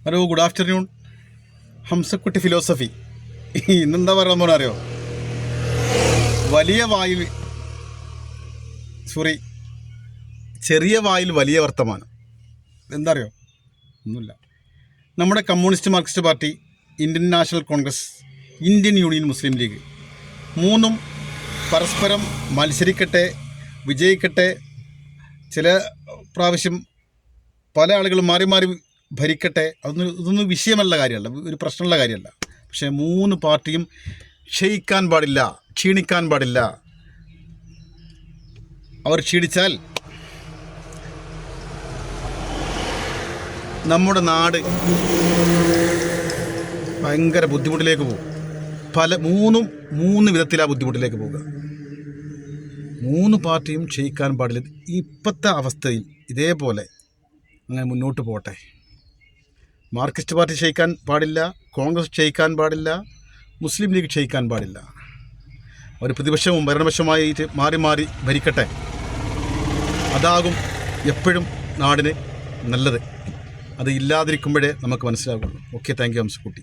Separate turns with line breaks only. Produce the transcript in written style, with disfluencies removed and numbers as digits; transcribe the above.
Hello, good afternoon. Hamsakutty philosophy. ഇന്നെന്താ പറയാൻ പോണ അറിയോ? ചെറിയ വായിൽ വലിയ വർത്തമാനം. എന്താ അറിയോ? ഒന്നുമില്ല. നമ്മുടെ communist marxist party, Indian national congress, Indian union muslim league മൂന്നും പരസ്പരം മത്സരിക്കട്ടെ, വിജയിക്കട്ടെ. ചില പ്രാവശ്യം പല ആളുകളും മാറി മാറി ഭരിക്കട്ടെ. ഇതൊന്നും വിഷയമല്ല, കാര്യമല്ല, ഒരു പ്രശ്നമുള്ള കാര്യമല്ല. പക്ഷേ മൂന്ന് പാർട്ടിയും ക്ഷയിക്കാൻ പാടില്ല, ക്ഷീണിക്കാൻ പാടില്ല. അവർ ക്ഷീണിച്ചാൽ നമ്മുടെ നാട് ഭയങ്കര ബുദ്ധിമുട്ടിലേക്ക് പോകും. മൂന്ന് വിധത്തിലാണ് ബുദ്ധിമുട്ടിലേക്ക് പോകുക. മൂന്ന് പാർട്ടിയും ക്ഷയിക്കാൻ പാടില്ല. ഇപ്പോഴത്തെ അവസ്ഥയിൽ ഇതേപോലെ അങ്ങനെ മുന്നോട്ട് പോട്ടെ. മാർക്സിസ്റ്റ് പാർട്ടി ക്ഷയിക്കാൻ പാടില്ല, കോൺഗ്രസ് ക്ഷയിക്കാൻ പാടില്ല, മുസ്ലിം ലീഗ് ക്ഷയിക്കാൻ പാടില്ല. ഒരു പ്രതിപക്ഷവും ഭരണപക്ഷമായിട്ട് മാറി മാറി ഭരിക്കട്ടെ. അതാകും എപ്പോഴും നാടിന് നല്ലത്. അത് ഇല്ലാതിരിക്കുമ്പോഴേ നമുക്ക് മനസ്സിലാകുള്ളൂ. Okay, thank you Hamsakutty.